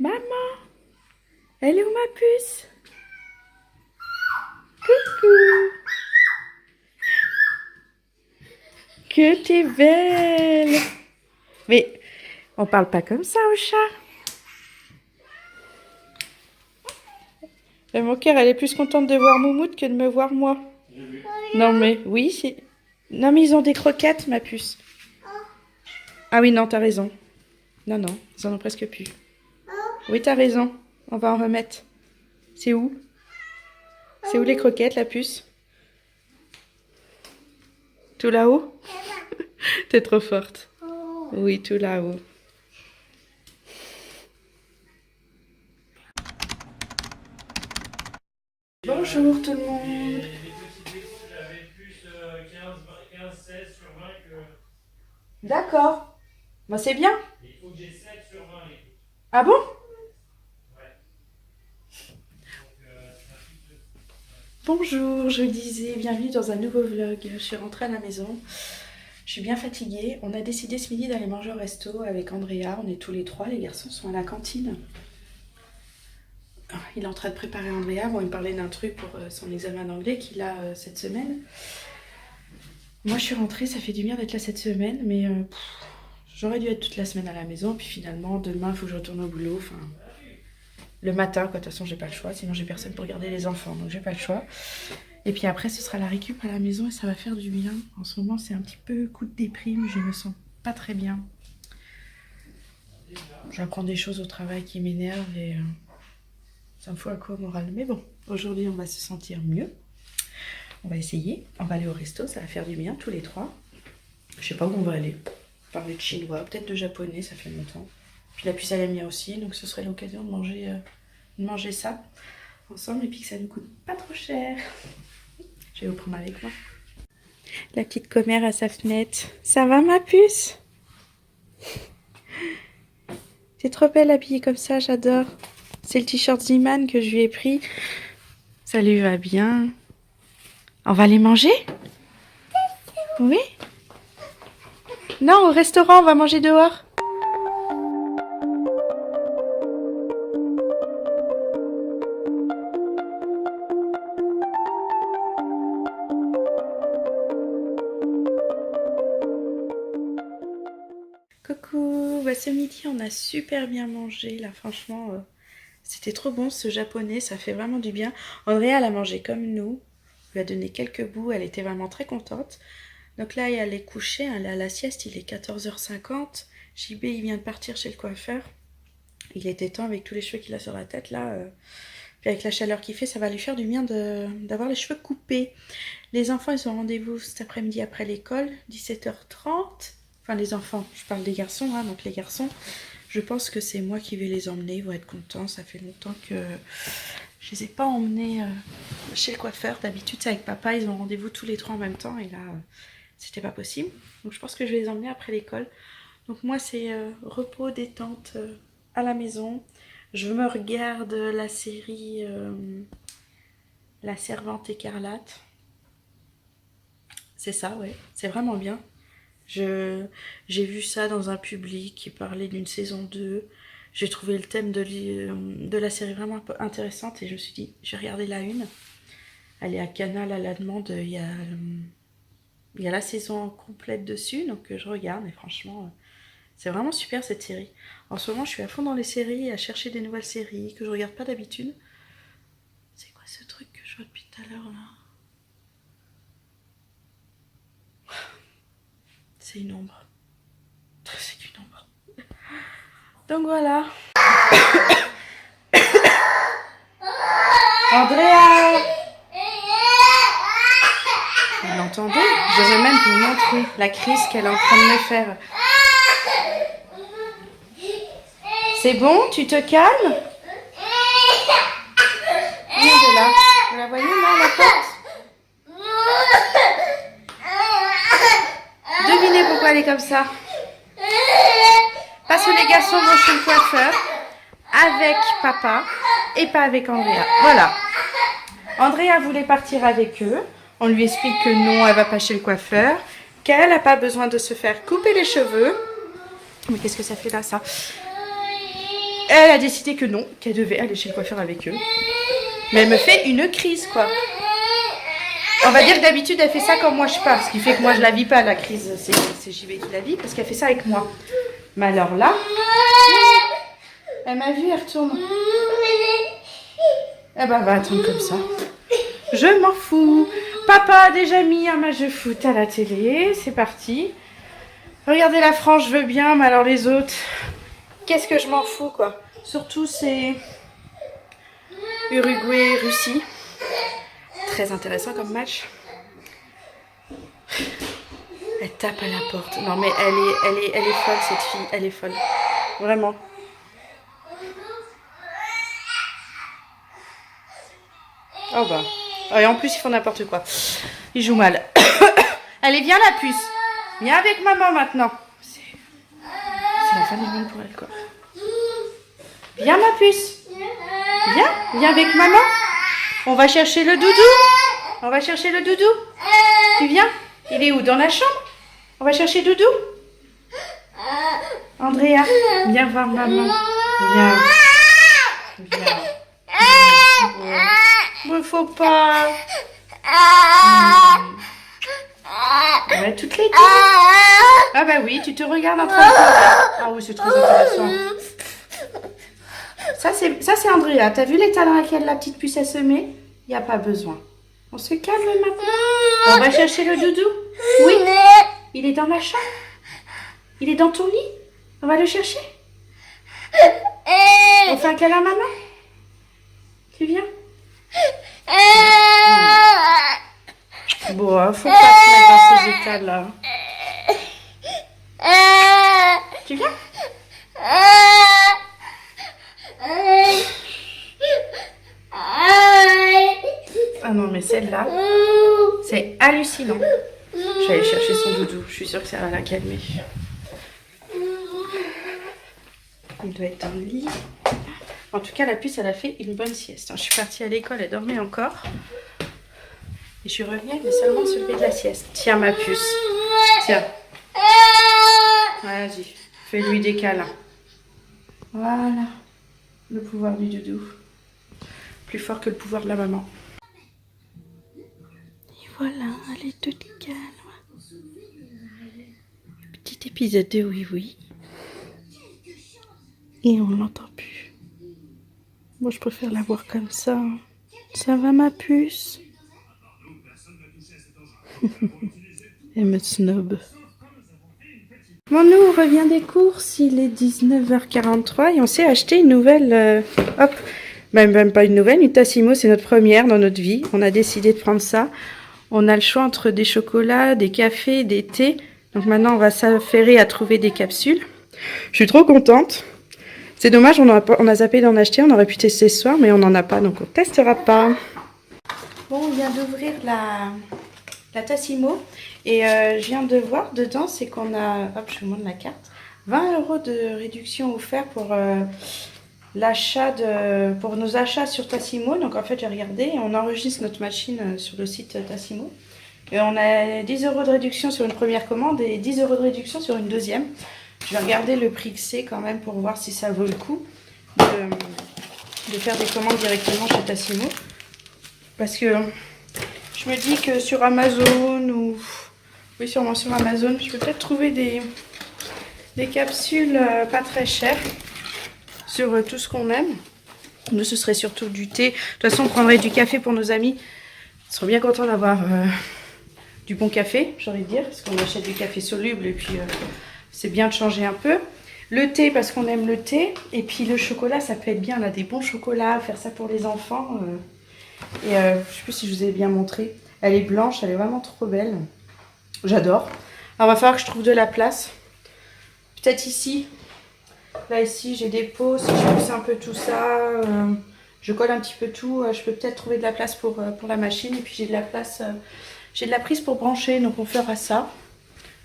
Maman, elle est où ma puce? Coucou. Que t'es belle. Mais on parle pas comme ça au chat. Et mon cœur, elle est plus contente de voir Moumoute que de me voir moi. Non mais oui, c'est... Non mais ils ont des croquettes, ma puce. Ah oui, non, t'as raison. Non, non, ils en ont presque plus. Oui, t'as raison. On va en remettre. C'est où? C'est où les croquettes, la puce? Tout là-haut? T'es trop forte. Oui, tout là-haut. Bonjour tout le monde. D'accord. Moi, c'est bien. Il faut que j'ai 7 sur 20. Ah bon? Bonjour, je disais, bienvenue dans un nouveau vlog. Je suis rentrée à la maison. Je suis bien fatiguée. On a décidé ce midi d'aller manger au resto avec Andrea. On est tous les trois. Les garçons sont à la cantine. Il est en train de préparer Andrea. Bon, il me parlait d'un truc pour son examen d'anglais qu'il a cette semaine. Moi, je suis rentrée. Ça fait du bien d'être là cette semaine. Mais j'aurais dû être toute la semaine à la maison. Puis finalement, demain, il faut que je retourne au boulot. Enfin, le matin, quoi. De toute façon, j'ai pas le choix. Sinon, j'ai personne pour garder les enfants. Donc, j'ai pas le choix. Et puis après, ce sera la récup à la maison et ça va faire du bien. En ce moment, c'est un petit peu coup de déprime. Je me sens pas très bien. J'apprends des choses au travail qui m'énervent et ça me fout un coup au moral. Mais bon, aujourd'hui, on va se sentir mieux. On va essayer. On va aller au resto. Ça va faire du bien tous les trois. Je sais pas où on va aller. Parler de chinois, peut-être de japonais, ça fait longtemps. Puis la puce elle aime bien aussi. Donc ce serait l'occasion de manger ça ensemble et puis que ça ne coûte pas trop cher. Je vais vous prendre avec moi. La petite commère à sa fenêtre. Ça va ma puce? T'es trop belle habillée comme ça, j'adore. C'est le t-shirt Ziman que je lui ai pris. Ça lui va bien. On va aller manger? Oui? Non, au restaurant, on va manger dehors. Coucou, bah ce midi on a super bien mangé là, franchement c'était trop bon ce japonais, ça fait vraiment du bien. Andrea elle a mangé comme nous, on lui a donné quelques bouts, elle était vraiment très contente. Donc là elle est couchée, elle est à la sieste, il est 14h50, JB il vient de partir chez le coiffeur, il était temps avec tous les cheveux qu'il a sur la tête là, puis avec la chaleur qu'il fait ça va lui faire du bien d'avoir les cheveux coupés. Les enfants ils ont rendez-vous cet après-midi après l'école, 17h30. Enfin, les enfants, je parle des garçons, hein, donc les garçons, je pense que c'est moi qui vais les emmener, ils vont être contents. Ça fait longtemps que je les ai pas emmenés chez le coiffeur. D'habitude, c'est avec papa, ils ont rendez-vous tous les trois en même temps, et là, c'était pas possible. Donc, je pense que je vais les emmener après l'école. Donc, moi, c'est repos, détente à la maison. Je me regarde la série La Servante écarlate. C'est ça, ouais, c'est vraiment bien. J'ai vu ça dans un public qui parlait d'une saison 2. J'ai trouvé le thème de la série vraiment intéressante et je me suis dit, je vais regarder la une. Elle est à Canal à la demande, il y a la saison complète dessus, donc je regarde et franchement, c'est vraiment super cette série. En ce moment, je suis à fond dans les séries, à chercher des nouvelles séries que je regarde pas d'habitude. C'est quoi ce truc que je vois depuis tout à l'heure là? C'est une ombre. C'est qu'une ombre. Donc voilà. Andrea! Vous l'entendez? Je vais même vous montrer la crise qu'elle est en train de me faire. C'est bon? Tu te calmes? Oui, elle est là. Vous la voyez là, à la porte? Devinez pourquoi elle est comme ça. Parce que les garçons vont chez le coiffeur avec papa et pas avec Andrea. Voilà. Andrea voulait partir avec eux. On lui explique que non, elle va pas chez le coiffeur, qu'elle n'a pas besoin de se faire couper les cheveux. Mais qu'est-ce que ça fait là, ça? Elle a décidé que non, qu'elle devait aller chez le coiffeur avec eux. Mais elle me fait une crise, quoi. On va dire que d'habitude, elle fait ça quand moi je pars. Ce qui fait que moi, je la vis pas, la crise. C'est JB qui la vit parce qu'elle fait ça avec moi. Mais alors là, elle m'a vu, elle retourne. Eh ben, va attendre comme ça. Je m'en fous. Papa a déjà mis un match de foot à la télé. C'est parti. Regardez la France, je veux bien, mais alors les autres, qu'est-ce que je m'en fous, quoi. Surtout, c'est Uruguay-Russie. Très intéressant comme match. Elle tape à la porte. Non, mais elle est folle, cette fille. Elle est folle. Vraiment. Oh bah. Et en plus, ils font n'importe quoi. Ils jouent mal. Allez, viens la puce. Viens avec maman maintenant. C'est la fin du monde pour elle, quoi. Viens ma puce. Viens avec maman. On va chercher le doudou. On va chercher le doudou. Tu viens? Il est où? Dans la chambre? On va chercher doudou. Andrea, viens voir maman. Viens. Viens. Il faut pas. Ouais, toutes les deux. Ah bah oui, tu te regardes en train de pleurer. Ah oui, c'est très intéressant. Ça c'est Andrea. T'as vu l'état dans lequel la petite puce elle se met? Il n'y a pas besoin. On se calme maintenant. On va chercher le doudou. Oui. Il est dans la chambre. Il est dans ton lit. On va le chercher. On fait un câlin à maman. Tu viens? Bon, faut pas se mettre dans ces états-là. Tu viens? Ah non, mais celle-là, c'est hallucinant. Je vais aller chercher son doudou. Je suis sûre que ça va la calmer. Il doit être dans le lit. En tout cas, la puce, elle a fait une bonne sieste. Je suis partie à l'école, elle dormait encore. Et je suis revenue, elle est seulement se lever de la sieste. Tiens, ma puce. Tiens. Vas-y, fais-lui des câlins. Voilà. Le pouvoir du doudou. Plus fort que le pouvoir de la maman. Et voilà, elle est toute calme. Petit épisode de Oui Oui. Et on l'entend plus. Moi, je préfère la voir comme ça. Ça va, ma puce? Elle me snob. Bon, nous, on revient des courses. Il est 19h43 et on s'est acheté une nouvelle... hop, même pas une nouvelle, une Tassimo. C'est notre première dans notre vie. On a décidé de prendre ça. On a le choix entre des chocolats, des cafés, des thés. Donc maintenant, on va s'affairer à trouver des capsules. Je suis trop contente. C'est dommage, on a zappé d'en acheter. On aurait pu tester ce soir, mais on n'en a pas. Donc on ne testera pas. Bon, on vient d'ouvrir la Tassimo. Et je viens de voir dedans, c'est qu'on a, hop, je vous montre la carte, 20 € de réduction offert pour pour nos achats sur Tassimo. Donc en fait, j'ai regardé et on enregistre notre machine sur le site Tassimo. Et on a 10 € de réduction sur une première commande et 10 € de réduction sur une deuxième. Je vais regarder le prix que c'est quand même pour voir si ça vaut le coup de faire des commandes directement chez Tassimo. Parce que je me dis que sur Amazon ou... Oui, sûrement sur Amazon, je peux peut-être trouver des capsules pas très chères sur tout ce qu'on aime. Nous, ce serait surtout du thé. De toute façon, on prendrait du café pour nos amis. Ils seront bien contents d'avoir du bon café, j'ai envie de dire. Parce qu'on achète du café soluble et puis c'est bien de changer un peu. Le thé, parce qu'on aime le thé. Et puis le chocolat, ça peut être bien. On a des bons chocolats, faire ça pour les enfants. Et je ne sais plus si je vous ai bien montré. Elle est blanche, elle est vraiment trop belle. J'adore. Alors, il va falloir que je trouve de la place. Peut-être ici. Là, ici, j'ai des pots. Si je pousse un peu tout ça, je colle un petit peu tout. Je peux peut-être trouver de la place pour la machine. Et puis, j'ai de la place, j'ai de la prise pour brancher. Donc, on fera ça.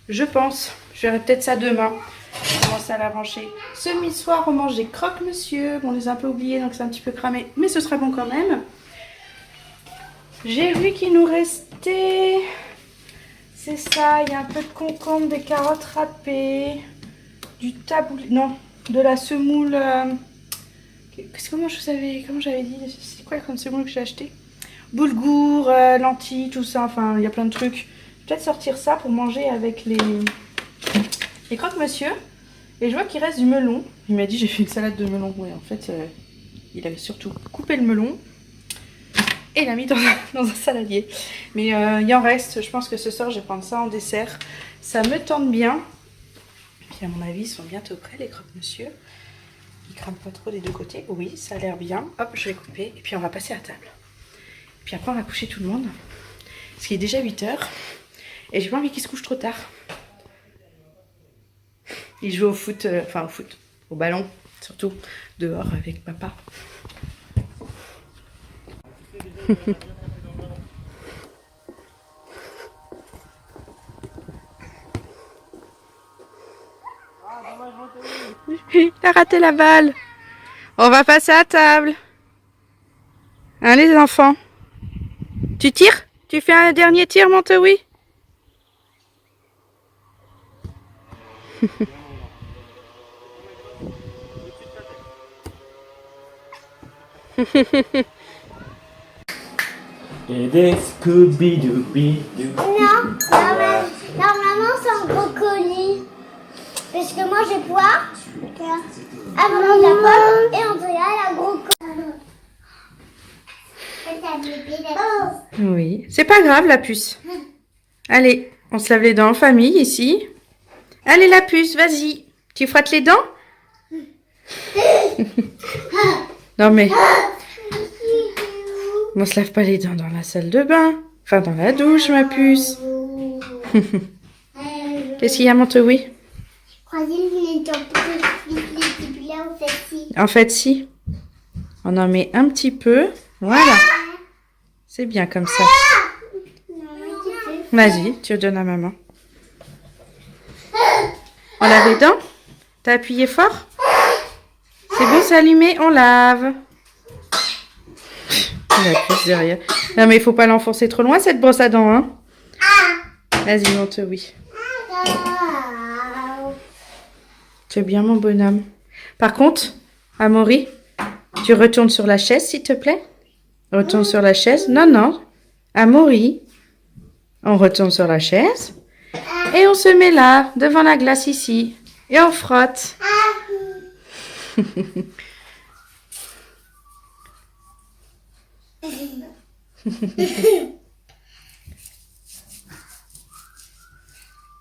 Je pense. Je verrai peut-être ça demain. Commencer à la brancher. Ce mi-soir, on mange des croque-monsieur. Bon, on les a un peu oubliés, donc c'est un petit peu cramé. Mais ce sera bon quand même. J'ai vu qu'il nous restait... C'est ça, il y a un peu de concombre, des carottes râpées, du taboulé, non, de la semoule. Comment j'avais dit, c'est quoi comme semoule que j'ai acheté? Boulgour, lentilles, tout ça, enfin il y a plein de trucs. Peut-être sortir ça pour manger avec les croque-monsieur. Et je vois qu'il reste du melon. Il m'a dit j'ai fait une salade de melon. Oui, en fait, il avait surtout coupé le melon et l'a mis dans un saladier. Mais il en reste. Je pense que ce soir, je vais prendre ça en dessert. Ça me tente bien. Puis à mon avis, ils sont bientôt prêts, les croque-monsieur. Ils crament pas trop des deux côtés. Oui, ça a l'air bien. Hop, je vais couper. Et puis on va passer à table. Puis après, on va coucher tout le monde. Parce qu'il est déjà 8 h. Et j'ai pas envie qu'il se couche trop tard. Il joue au foot, au ballon, surtout, dehors avec papa. Il a raté la balle. On va passer à table. Hein, les enfants? Tu tires? Tu fais un dernier tir, Montoui? Et des Scooby-Dooby-Doo. Non, normalement c'est un brocoli. Parce que moi j'ai poire, Amandine la pomme et Andrea la brocoli. Oui, c'est pas grave la puce. Allez, on se lave les dents en famille ici. Allez la puce, vas-y. Tu frottes les dents? Non mais, on se lave pas les dents dans la salle de bain. Enfin dans la douche, ma puce. Qu'est-ce qu'il y a, Montoui? En fait, si. On en met un petit peu. Voilà. C'est bien comme ça. Vas-y, tu le donnes à maman. On lave les dents? T'as appuyé fort? C'est bon, c'est allumé, on lave. La puce derrière. Non mais il faut pas l'enfoncer trop loin cette brosse à dents, hein. Vas-y, Montoui. Tu es bien mon bonhomme. Par contre, Amaury, tu retournes sur la chaise s'il te plaît. Retourne sur la chaise. Non, non. Amaury. On retourne sur la chaise. Et on se met là, devant la glace ici. Et on frotte.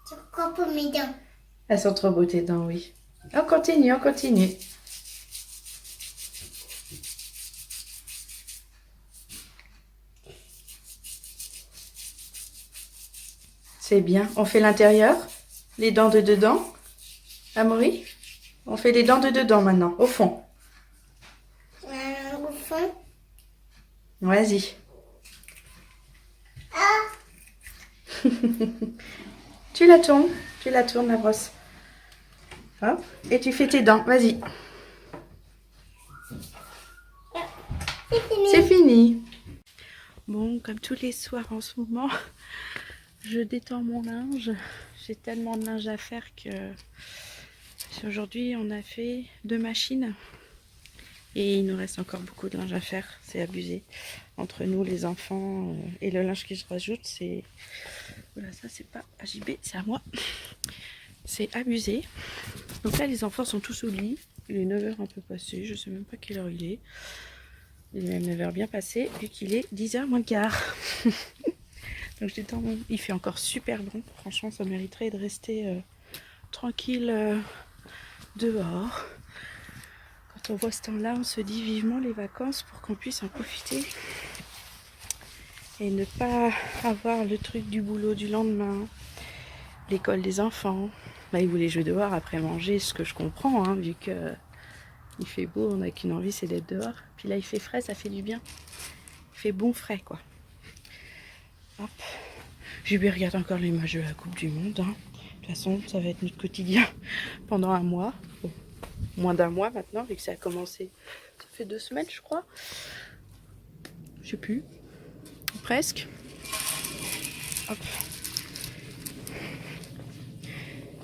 Pourquoi pour mes dents? Elles sont trop beaux tes dents, oui. On continue, on continue. C'est bien. On fait l'intérieur, les dents de dedans. Amaury, on fait les dents de dedans maintenant, au fond. Au fond. Vas-y. Tu la tournes la brosse. Hop, et tu fais tes dents, vas-y. C'est fini. C'est fini. Bon, comme tous les soirs en ce moment, je détends mon linge. J'ai tellement de linge à faire que aujourd'hui on a fait 2 machines. Et il nous reste encore beaucoup de linge à faire, c'est abusé. Entre nous, les enfants et le linge que je rajoute, c'est... Voilà, ça c'est pas à JB, c'est à moi. C'est abusé. Donc là, les enfants sont tous au lit. Il est 9 h un peu passé, je sais même pas quelle heure il est. Il est 9 h bien passé, vu qu'il est 10 h moins le quart. Donc il fait encore super bon. Franchement, ça mériterait de rester tranquille dehors. Quand on voit ce temps-là, on se dit vivement les vacances pour qu'on puisse en profiter. Et ne pas avoir le truc du boulot du lendemain, l'école des enfants. Là, ils voulaient jouer dehors après manger, ce que je comprends, hein, vu que il fait beau, on n'a qu'une envie, c'est d'être dehors. Puis là, il fait frais, ça fait du bien. Il fait bon frais, quoi. Hop. Je vais regarder encore les matchs de la Coupe du Monde. Hein. De toute façon, ça va être notre quotidien pendant un mois. Bon, moins d'un mois maintenant, vu que ça a commencé. Ça fait 2 semaines, je crois. Je sais plus. Presque. Hop.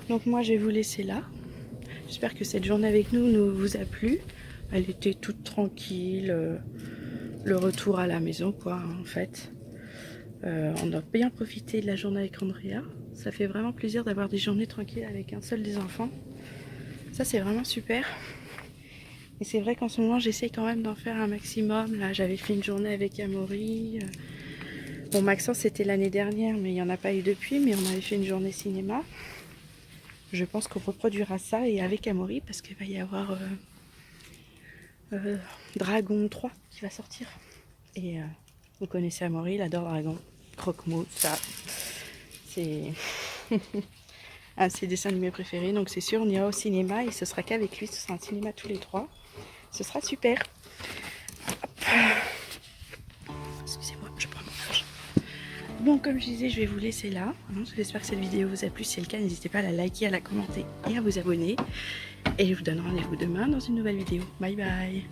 Donc moi, je vais vous laisser là. J'espère que cette journée avec nous vous a plu. Elle était toute tranquille. Le retour à la maison, quoi, hein, en fait. On a bien profité de la journée avec Andrea. Ça fait vraiment plaisir d'avoir des journées tranquilles avec un seul des enfants. Ça, c'est vraiment super. Et c'est vrai qu'en ce moment, j'essaye quand même d'en faire un maximum. Là, j'avais fait une journée avec Amaury. Bon, Maxence, c'était l'année dernière, mais il n'y en a pas eu depuis. Mais on avait fait une journée cinéma. Je pense qu'on reproduira ça et avec Amaury, parce qu'il va y avoir Dragon 3 qui va sortir. Et vous connaissez Amaury, il adore Dragon. Croque-mou, ça. C'est un de ses dessins animés préférés. Donc c'est sûr, on ira au cinéma et ce sera qu'avec lui. Ce sera un cinéma tous les trois. Ce sera super. Excusez-moi, je prends mon linge. Bon, comme je disais, je vais vous laisser là. J'espère que cette vidéo vous a plu. Si c'est le cas, n'hésitez pas à la liker, à la commenter et à vous abonner. Et je vous donne rendez-vous demain dans une nouvelle vidéo. Bye bye.